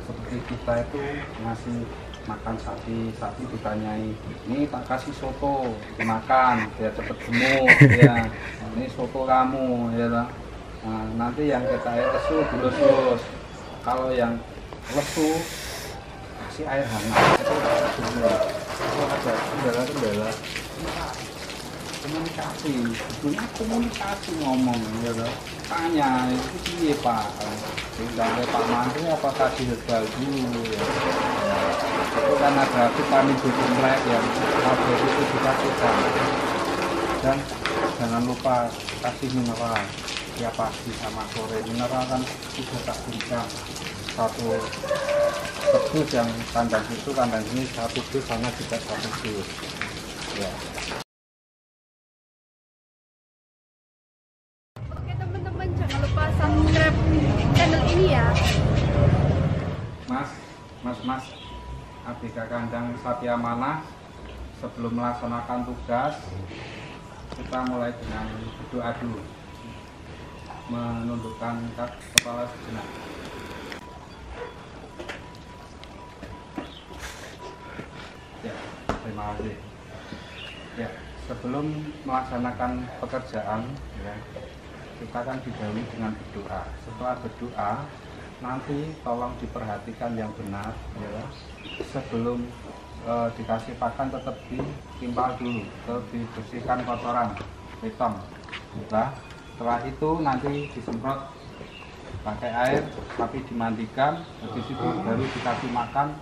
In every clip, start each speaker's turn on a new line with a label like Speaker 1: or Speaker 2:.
Speaker 1: seperti kita itu ngasih makan sapi ditanyai, ini tak kasih soto dimakan biar cepet gemuk ya, ini soto kamu ya toh. Nah, nanti yang kita air lesu dilus, kalau yang lesu kasih air hangat itu ada kendala komunikasi, sebetulnya komunikasi ngomong ya toh. Tanya itu piye Pak, tinggalnya Pak Menteri apakah diherbal dulu ya. Itu kan ada vitamin B kompleks yang harus itu dikasihkan, dan jangan lupa kasih mineral ya pagi sama sore. Mineral kan sudah tak berikan satu dus yang kandang itu kandang ini satu dus sama juga satu dus ya.
Speaker 2: Oke teman-teman, jangan lupa subscribe channel ini ya.
Speaker 1: Mas ABK kandang sapi amanah, sebelum melaksanakan tugas kita mulai dengan berdoa dulu, menundukkan kepala sejenak. Ya, terima kasih. Ya, sebelum melaksanakan pekerjaan ya, kita kan didahului dengan berdoa. Setelah berdoa, nanti tolong diperhatikan yang benar ya. Sebelum dikasih pakan tetap ditimpal dulu, dibersihkan kotoran hitam. Nah, setelah itu nanti disemprot pakai air, tapi dimandikan. Habis itu baru dikasih makan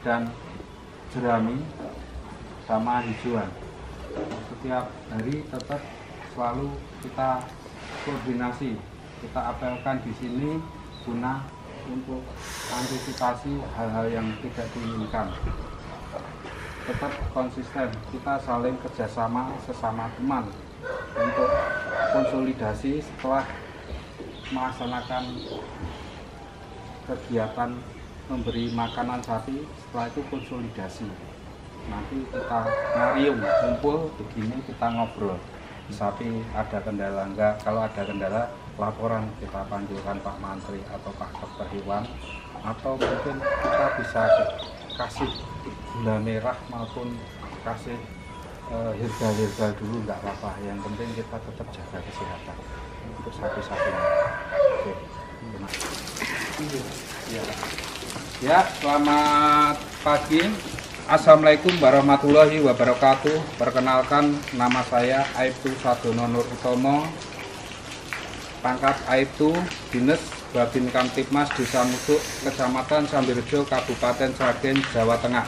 Speaker 1: dan jerami sama hijauan. Setiap hari tetap selalu kita koordinasi, kita apelkan di sini guna untuk antisipasi hal-hal yang tidak diinginkan. Tetap konsisten, kita saling kerjasama sesama teman untuk konsolidasi setelah melaksanakan kegiatan memberi makanan sapi. Setelah itu konsolidasi, nanti kita ngariung, kumpul begini, kita ngobrol sapi ada kendala enggak, kalau ada kendala laporan kita panggilkan Pak Menteri atau Pak Dokter Hewan, atau mungkin kita bisa kasih gula merah maupun kasih herbal dulu, nggak apa-apa. Yang penting kita tetap jaga kesehatan untuk sapi-sapinya. Oke. Ya, selamat pagi. Assalamualaikum warahmatullahi wabarakatuh. Perkenalkan, nama saya Aibtu Sadono Nur Utomo, pangkat Aibtu, Dinas Babin Kamtipmas Desa Muduk, Kecamatan Sambirjo, Kabupaten Sragen, Jawa Tengah.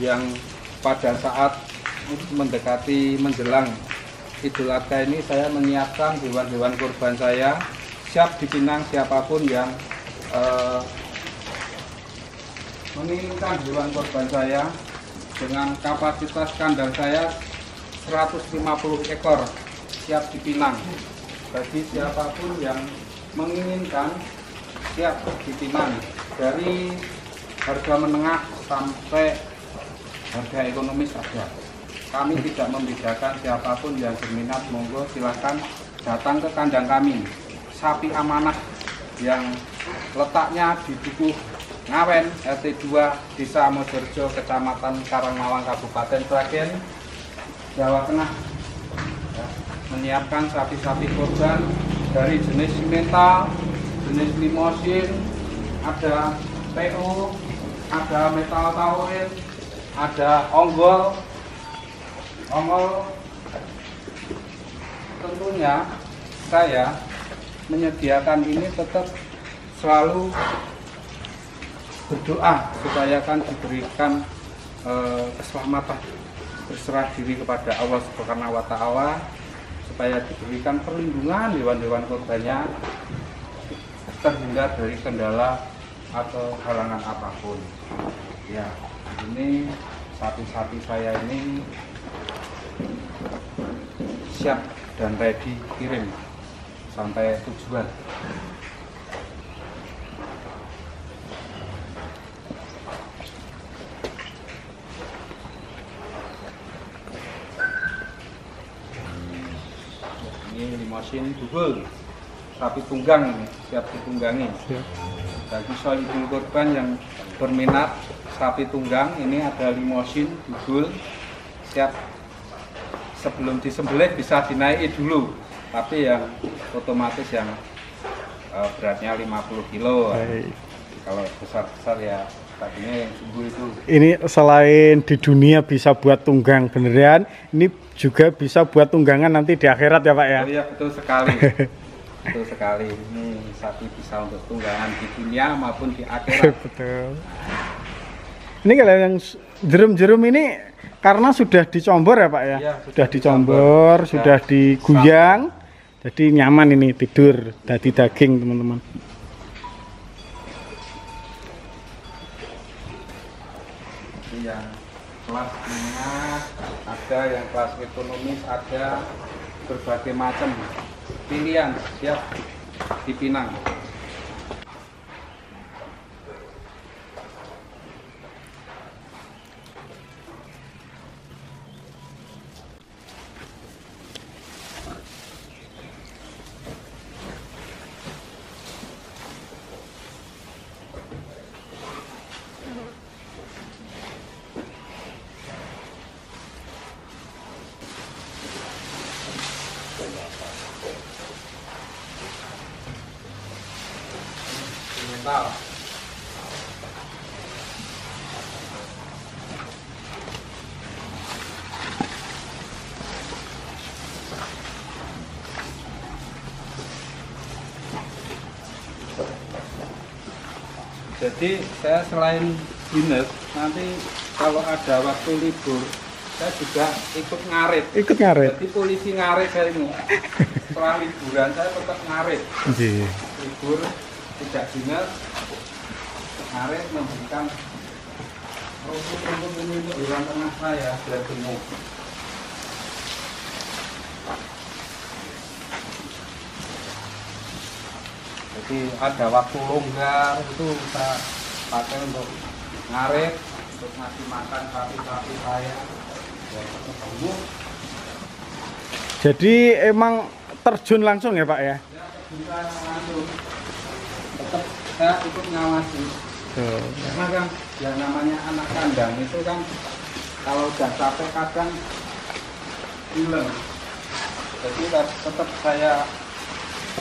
Speaker 1: Yang pada saat mendekati menjelang Idul Adha ini, saya menyiapkan hewan-hewan kurban saya siap dipinang. Siapapun yang menginginkan hewan kurban saya dengan kapasitas kandang saya 150 ekor siap dipinang. Bagi siapapun yang menginginkan siap dipinang, dari harga menengah sampai harga ekonomis ada. Kami tidak membedakan, siapapun yang berminat monggo silahkan datang ke kandang kami. Sapi amanah yang letaknya di Dukuh Ngawen, RT 2, Desa Mojorejo, Kecamatan Karangmawang, Kabupaten Sragen, Jawa Tengah. Ya, menyiapkan sapi-sapi kurban dari jenis simental, jenis limosin, ada PO, ada metal taurin, ada ongol. Tentunya saya menyediakan ini tetap selalu berdoa supaya kan diberikan keselamatan, berserah diri kepada Allah Subhanahu wa Ta'ala, supaya diberikan perlindungan hewan-hewan kurbannya terhindar dari kendala atau halangan apapun. Ya, ini sapi-sapi saya ini siap dan ready kirim sampai tujuan. Ini limosin dubul, sapi tunggang siap ditunggangi. bagi sohibul kurban yang berminat sapi tunggang, ini ada limosin dugul siap sebelum disembelih bisa dinaiki dulu, tapi yang otomatis yang beratnya 50 kilo. Kalau besar-besar ya tadinya yang sumbu itu.
Speaker 3: Ini selain di dunia bisa buat tunggang beneran, ini juga bisa buat tunggangan nanti di akhirat ya Pak ya?
Speaker 1: Oh iya betul sekali. Betul sekali. Ini sapi bisa untuk tunggangan di dunia maupun di akhirat.
Speaker 3: Betul. Ini kalau yang jerum-jerum ini karena sudah dicombor ya Pak ya?
Speaker 1: Iya,
Speaker 3: sudah dicombor, sudah diguyang, jadi nyaman ini tidur, jadi daging teman-teman.
Speaker 1: Yang kelas menengah ada, yang kelas ekonomis ada, berbagai macam pilihan siap dipinang. Mental. Jadi saya selain dinas, nanti kalau ada waktu libur saya juga ikut ngarit.
Speaker 3: Ikut ngarit?
Speaker 1: Jadi polisi ngarit saya ini. Setelah liburan saya tetap ngarit. Libur tidak dinas, ngarit memberikan rumput-rumput ini untuk hewan tengah saya biar gemuk. Jadi ada waktu longgar itu bisa pakai untuk ngarit, untuk ngasih makan sapi-sapi saya.
Speaker 3: Jadi emang terjun langsung ya Pak ya?
Speaker 1: Ya, terjun langsung. Tetap saya ikut ngawasi. Karena kan yang namanya anak kandang itu kan kalau udah capek kadang hilang. Jadi tetap saya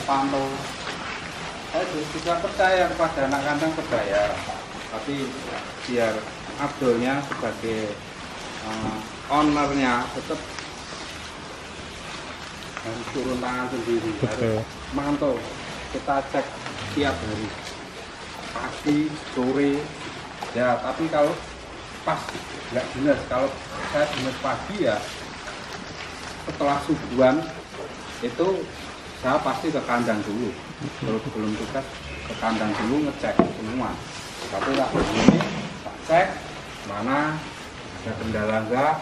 Speaker 1: pantau. Saya juga percaya kepada anak kandang, percaya, tapi biar Abdulnya sebagai ownernya tetap harus turun tangan sendiri.
Speaker 3: Betul.
Speaker 1: Harus mantau, kita cek tiap hari, pagi, sore, ya. Tapi kalau pas nggak dinas, kalau saya dinas pagi ya setelah subuhan itu saya pasti ke kandang dulu. Terus belum tugas ke kandang dulu ngecek semua. Tapi tak ini tak cek mana ada kendala enggak.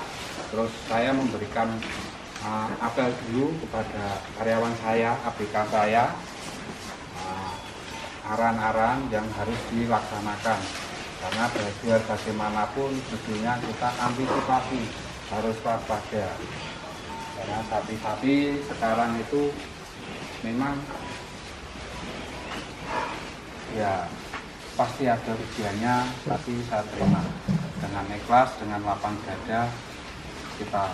Speaker 1: Terus saya memberikan apel dulu kepada karyawan saya, ABK saya, aran-aran yang harus dilaksanakan. Karena biar bagaimanapun tentunya kita antisipasi, harus waspada. Karena sapi-sapi sekarang itu memang ya pasti ada ujiannya, tapi saya terima dengan ikhlas, dengan lapang dada. Kita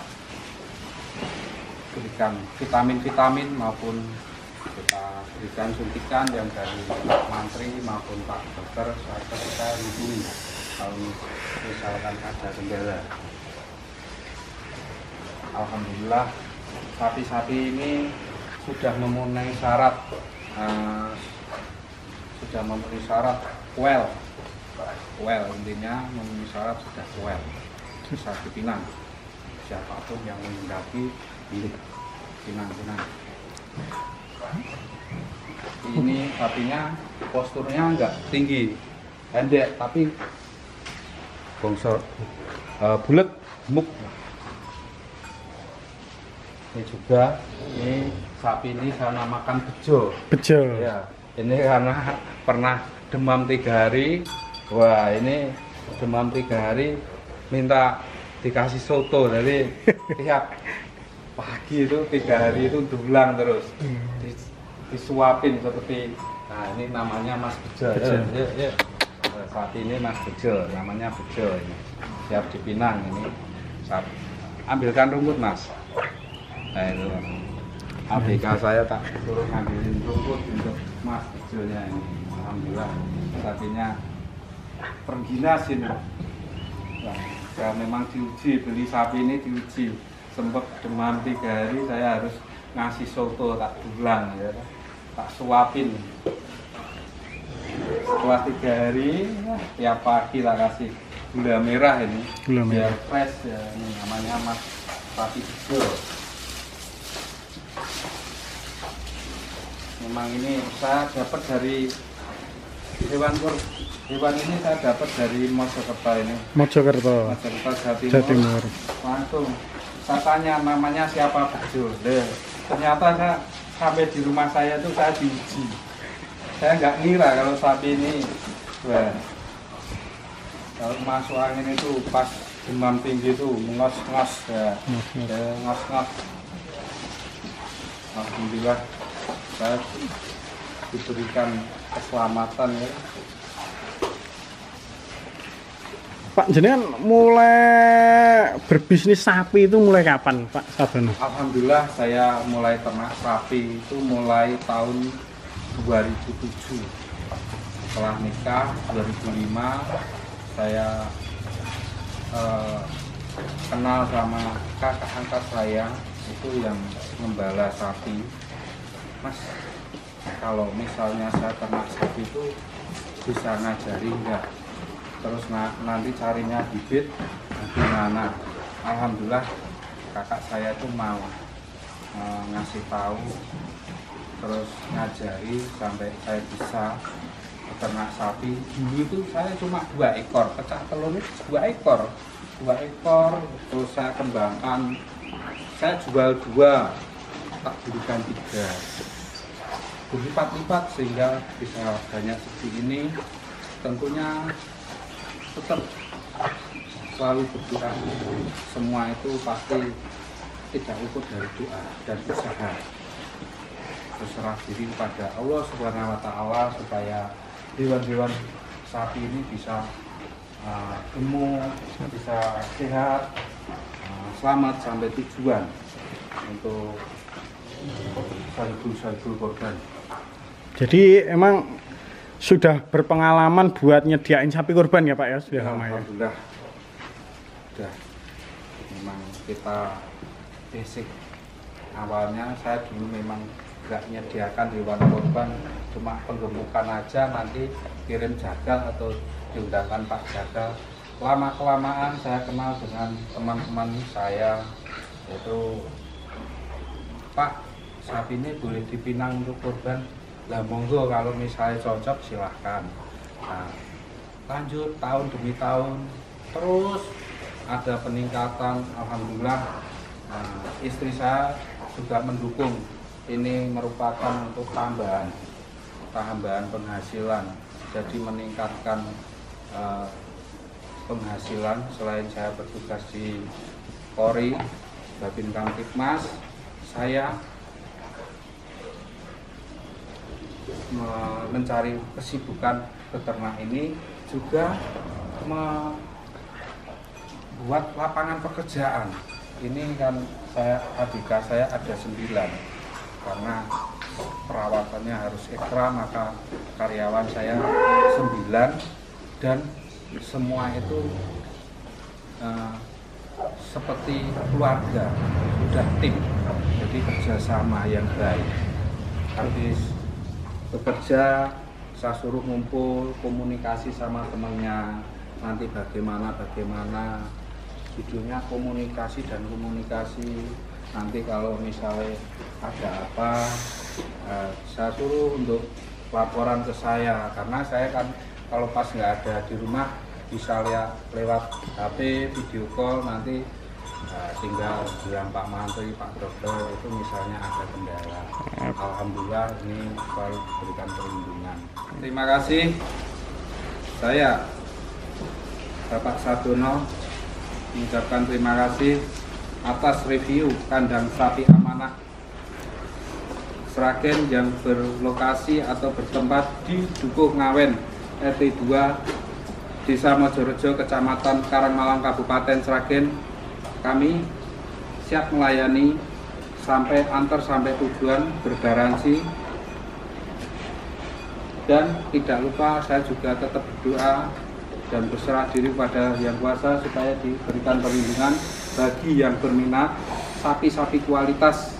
Speaker 1: berikan vitamin-vitamin maupun kita berikan suntikan yang dari Pak Mantri maupun Pak Dokter, kita lindungi kalau misalkan ada kendala. Alhamdulillah sapi-sapi ini sudah memenuhi syarat, well intinya memenuhi syarat sudah well, bisa dipinang siapapun yang menghendaki milik pinang. Ini sapinya posturnya enggak tinggi, pendek, tapi bongsor, bulat, gemuk. Ini juga, ini sapi ini saya namakan Bejo.
Speaker 3: Bejo.
Speaker 1: Ya, ini karena pernah demam 3 hari. Wah, ini demam 3 hari minta dikasih soto. Jadi tiap pagi itu 3 hari itu dulang terus. Disuapin seperti Nah ini namanya Mas Bejo.
Speaker 3: Bejo.
Speaker 1: Ya. Sapi ini Mas Bejo, namanya Bejo ini. Siap dipinang ini. Ambilkan rumput Mas. Nah itu. ABK saya tak suruh ngambilin rumput untuk Mas Bejonya ini. Alhamdulillah sapinya perginas ini. Nah, ya memang diuji, beli sapi ini diuji. Sempat demam 3 hari saya harus ngasih soto tak ulang ya, tak suapin. Setelah 3 hari tiap pagi tak kasih gula merah ini,
Speaker 3: Gula merah.
Speaker 1: biar fresh ya. Ini namanya Mas sapi Bejo. Memang ini saya dapat dari hewan ini saya dapat dari Mojokerto ini.
Speaker 3: Mojokerto,
Speaker 1: Mojokerto Jawa
Speaker 3: Jawa
Speaker 1: Timur.
Speaker 3: Timur.
Speaker 1: Langsung saya tanya namanya siapa Bejo. Ternyata saya sampai di rumah saya tuh saya diuji. Saya nggak ngira kalau sapi ini, wah, kalau masuk angin itu pas demam tinggi itu ngos-ngos ya, ngos-ngos. Alhamdulillah saya diberikan keselamatan ya.
Speaker 3: Pak jenengan mulai berbisnis sapi itu mulai kapan Pak Sadono?
Speaker 1: Alhamdulillah saya mulai ternak sapi itu mulai tahun 2007. Setelah nikah 2005 saya kenal sama kakak angkat saya itu yang gembala sapi. Mas, kalau misalnya saya ternak sapi itu bisa ngajari enggak? Terus nanti carinya bibit gimana? Alhamdulillah kakak saya itu mau ngasih tahu, terus ngajari sampai saya bisa ternak sapi. Dulu itu saya cuma 2 ekor, pecah telur itu 2 ekor, terus saya kembangkan, saya jual 2, tak berikan 3, berlipat-lipat sehingga bisa banyak seperti ini. Tentunya tetap selalu berdoa, semua itu pasti tidak luput dari doa dan usaha. Berserah diri kepada Allah Subhanahu wa Ta'ala supaya hewan-hewan sapi ini bisa gemuk, bisa sehat, selamat sampai tujuan untuk saibul korban.
Speaker 3: Jadi emang sudah berpengalaman buat nyediain sapi kurban ya Pak ya, sudah lama ya?
Speaker 1: Alhamdulillah. Sudah. Memang kita basic. Awalnya saya dulu memang nggak menyediakan hewan kurban, cuma penggemukan aja, nanti kirim jagal atau diundangkan Pak Jagal. Lama-kelamaan saya kenal dengan teman-teman saya, yaitu Pak, sapi ini boleh dipinang untuk kurban. Lah monggo kalau misalnya cocok silahkan. Nah, lanjut tahun demi tahun terus ada peningkatan. Alhamdulillah istri saya juga mendukung. Ini merupakan untuk tambahan penghasilan, jadi meningkatkan penghasilan. Selain saya bertugas di Polri, Babin Kamtibmas, saya mencari kesibukan peternak ini juga membuat lapangan pekerjaan. Ini kan ABK saya ada 9, karena perawatannya harus ekstra, maka karyawan saya 9 dan semua itu seperti keluarga, sudah tim, jadi kerjasama yang baik. Habis bekerja, saya suruh ngumpul, komunikasi sama temannya, nanti bagaimana, judulnya komunikasi dan komunikasi. Nanti kalau misalnya ada apa, saya suruh untuk laporan ke saya, karena saya kan kalau pas nggak ada di rumah bisa lihat lewat HP, video call, nanti tinggal bilang Pak Mantri, Pak Dokter itu misalnya ada kendala. Alhamdulillah ini selalu diberikan perlindungan. Terima kasih. Saya Bapak Sadono mengucapkan terima kasih atas review kandang sapi amanah Sragen yang berlokasi atau bertempat di Dukuh Ngawen, RT 2, Desa Mojorejo, Kecamatan Karangmalang, Kabupaten Sragen, kami siap melayani antar sampai tujuan, bergaransi. Dan tidak lupa saya juga tetap berdoa dan berserah diri pada Yang Kuasa supaya diberikan perlindungan bagi yang berminat sapi-sapi kualitas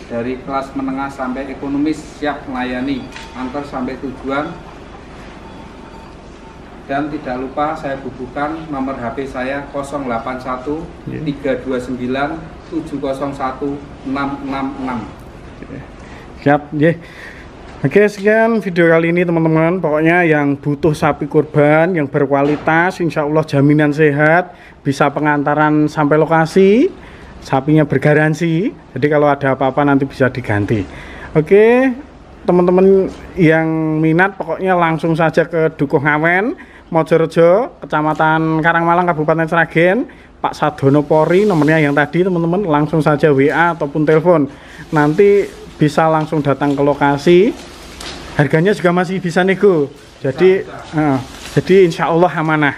Speaker 1: dari kelas menengah sampai ekonomis siap melayani antar sampai tujuan. Dan tidak lupa saya bubuhkan nomor HP saya 081 329 701 666.
Speaker 3: Siap, yeah. Oke, sekian video kali ini teman-teman. Pokoknya yang butuh sapi kurban yang berkualitas, insya Allah jaminan sehat, bisa pengantaran sampai lokasi, sapinya bergaransi, jadi kalau ada apa-apa nanti bisa diganti. Oke, teman-teman yang minat pokoknya langsung saja ke Dukuh Ngawen, Mojorejo, Kecamatan Karangmalang, Kabupaten Sragen, Pak Sadono Pori, nomornya yang tadi teman-teman, langsung saja WA ataupun telepon, nanti bisa langsung datang ke lokasi. Harganya juga masih bisa nego, jadi insya Allah amanah.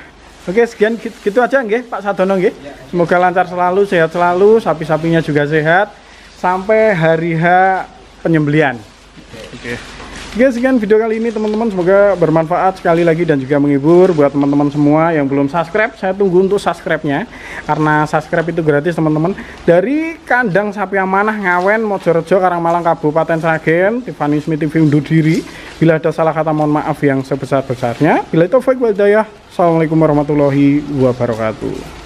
Speaker 3: Oke, sekian gitu aja nggih Pak Sadono nggih. Semoga lancar selalu, sehat selalu, sapi-sapinya juga sehat sampai hari H penyembelian. Oke, sekian video kali ini teman-teman, semoga bermanfaat sekali lagi dan juga menghibur. Buat teman-teman semua yang belum subscribe, saya tunggu untuk subscribe-nya karena subscribe itu gratis teman-teman. Dari kandang sapi amanah Ngawen, Mojorejo, Karangmalang, Kabupaten Sragen, Tiffany Smith TV undur diri. Bila ada salah kata mohon maaf yang sebesar-besarnya. Bila itu taufik wal hidayah. Assalamualaikum warahmatullahi wabarakatuh.